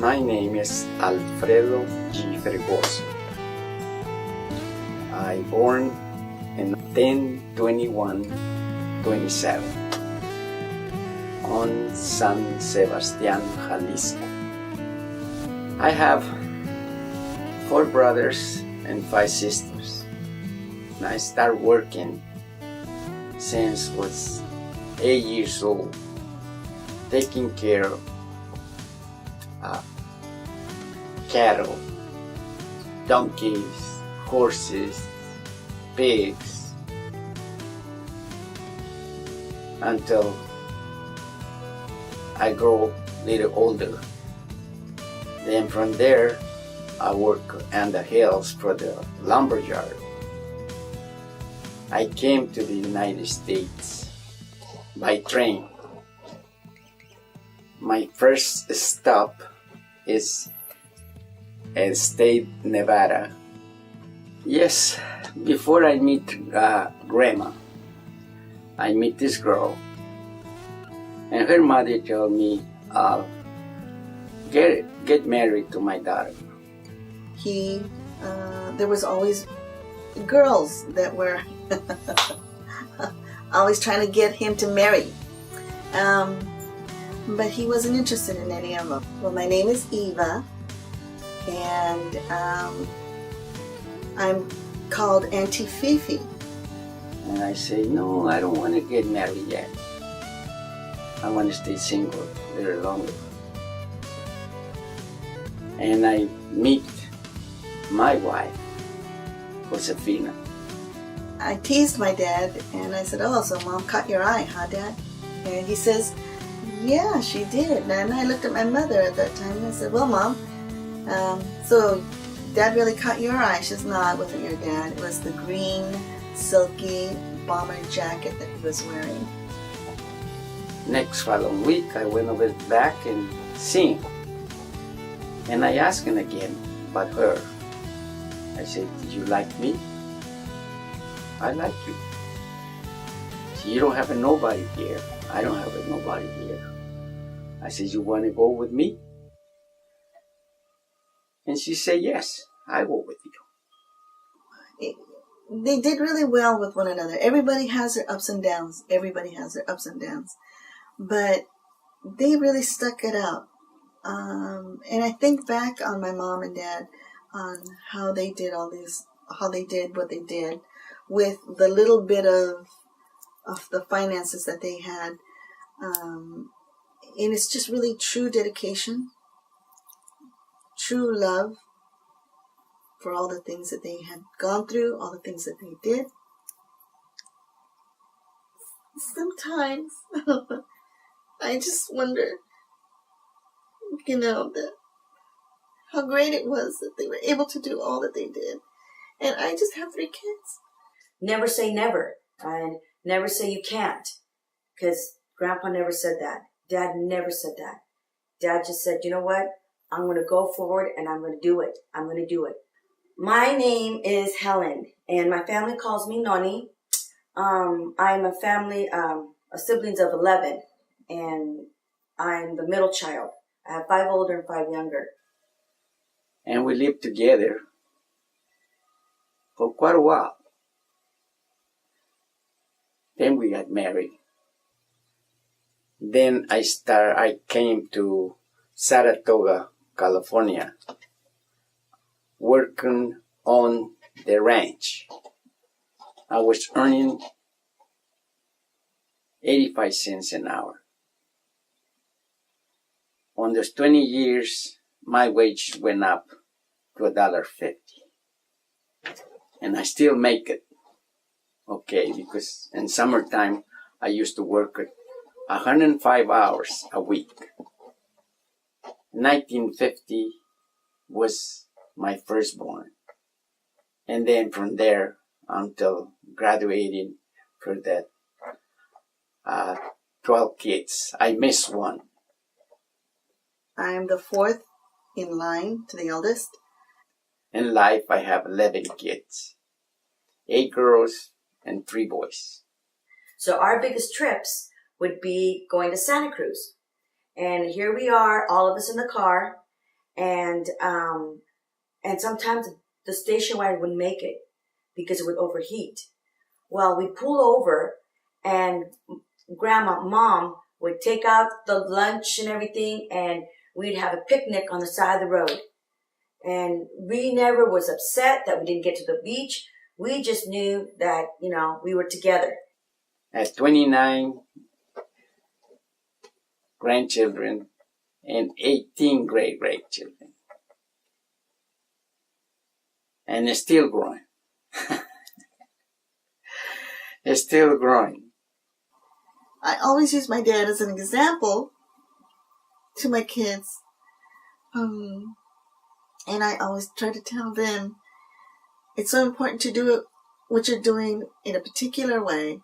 My name is Alfredo G Fregoso. I born in 10/21/27 on San Sebastian, Jalisco. I have 4 brothers and 5 sisters. I started working since was 8 years old, taking care of cattle, donkeys, horses, pigs, until I grow a little older. Then from there, I work on the hills for the lumberyard. I came to the United States by train. My first stop is in state Nevada. Yes, before I meet Grandma, I meet this girl, and her mother told me, get married to my daughter. There was always girls that were always trying to get him to marry. But he wasn't interested in any of them. Well, my name is Eva, and I'm called Auntie Fifi. And I say, no, I don't want to get married yet. I want to stay single a little longer. And I meet my wife, Josefina. I teased my dad, and I said, oh, so Mom caught your eye, huh, Dad? And he says, yeah, she did. And I looked at my mother at that time, and I said, well, Mom, so Dad really caught your eye. She says, no, it wasn't your dad. It was the green, silky bomber jacket that he was wearing. Next following week, I went over back and seen. And I asked him again about her. I said, did you like me? I like you. So you don't have a nobody here. I don't have a nobody here. I said, you want to go with me? And she said, yes, I go with you. They did really well with one another. Everybody has their ups and downs. Everybody has their ups and downs. But they really stuck it out. And I think back on my mom and dad on how they did what they did with the little bit of the finances that they had. And it's just really true dedication, true love for all the things that they had gone through, all the things that they did. Sometimes I just wonder, that how great it was that they were able to do all that they did. And I just have 3 kids. Never say never, and never say you can't, because Grandpa never said that. Dad never said that. Dad just said, you know what? I'm going to go forward and I'm going to do it. I'm going to do it. My name is Helen, and my family calls me Noni. I'm a family, siblings of 11, and I'm the middle child. I have 5 older and 5 younger. And we lived together for quite a while. Then we got married. Then I came to Saratoga, California, working on the ranch. I was earning 85 cents an hour. On those 20 years, my wage went up to $1.50. And I still make it. Okay, because in summertime, I used to work 105 hours a week. 1950 was my firstborn. And then from there until graduating for that 12 kids. I missed one. I am the 4th in line to the eldest. In life, I have 11 kids. 8 girls and 3 boys. So our biggest trips would be going to Santa Cruz. And here we are, all of us in the car, and sometimes the station wagon wouldn't make it because it would overheat. Well, we'd pull over, and Mom would take out the lunch and everything, and we'd have a picnic on the side of the road. And we never was upset that we didn't get to the beach. We just knew that, we were together. At 29 grandchildren and 18 great-grandchildren. And it's still growing. It's still growing. I always use my dad as an example to my kids. And I always try to tell them it's so important to do what you're doing in a particular way,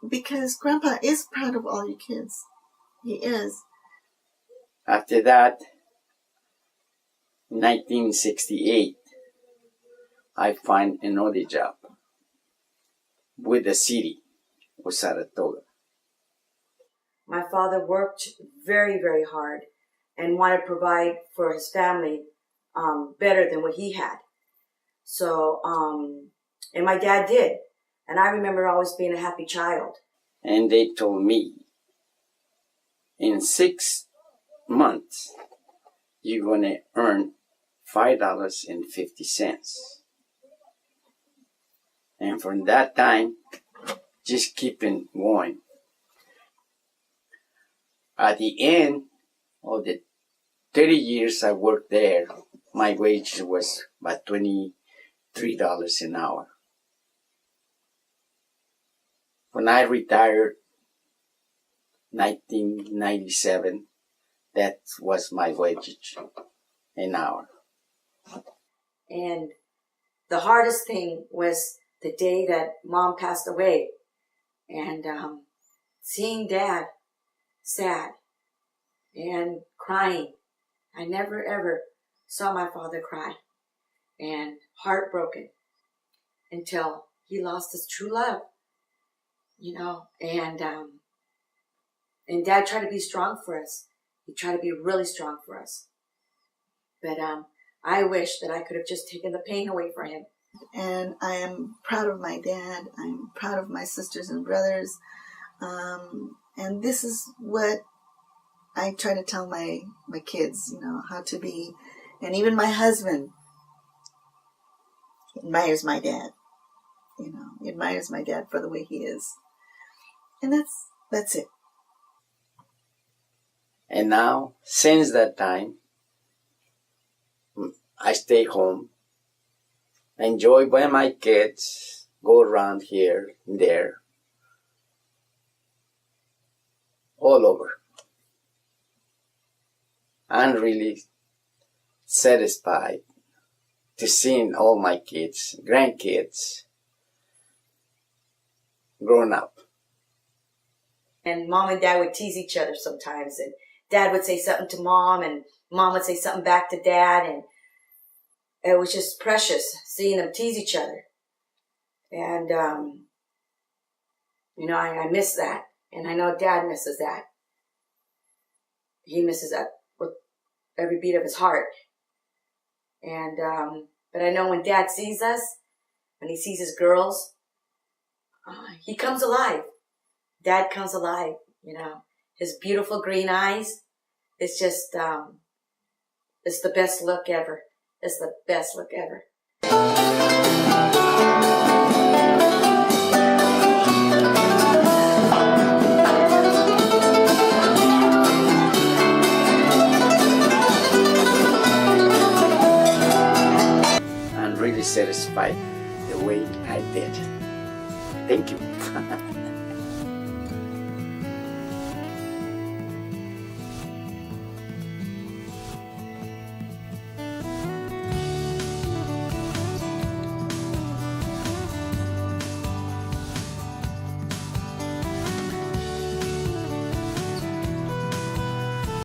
because Grandpa is proud of all your kids. He is. After that, 1968, I find another job with the city of Saratoga. My father worked very, very hard and wanted to provide for his family better than what he had. So, and my dad did. And I remember always being a happy child. And they told me, in 6 months, you're going to earn $5.50. And from that time, just keeping going. At the end of the 30 years I worked there, my wage was about $23 an hour. When I retired, 1997, that was my wage an hour. And the hardest thing was the day that Mom passed away, and seeing Dad sad and crying. I never ever saw my father cry, and heartbroken until he lost his true love, and Dad tried to be strong for us. He tried to be really strong for us. But I wish that I could have just taken the pain away from him. And I am proud of my dad. I'm proud of my sisters and brothers. And this is what I try to tell my kids, how to be. And even my husband admires my dad. He admires my dad for the way he is. And that's it. And now, since that time, I stay home, enjoy by my kids, go around here and there, all over. I'm really satisfied to seeing all my kids, grandkids, grown up. And Mom and Dad would tease each other sometimes, and Dad would say something to Mom, and Mom would say something back to Dad, and it was just precious seeing them tease each other. And, I miss that. And I know Dad misses that. He misses that with every beat of his heart. And, but I know when Dad sees us, when he sees his girls, he comes alive. Dad comes alive, His beautiful green eyes. It's just, it's the best look ever. It's the best look ever. I'm really satisfied the way I did. Thank you.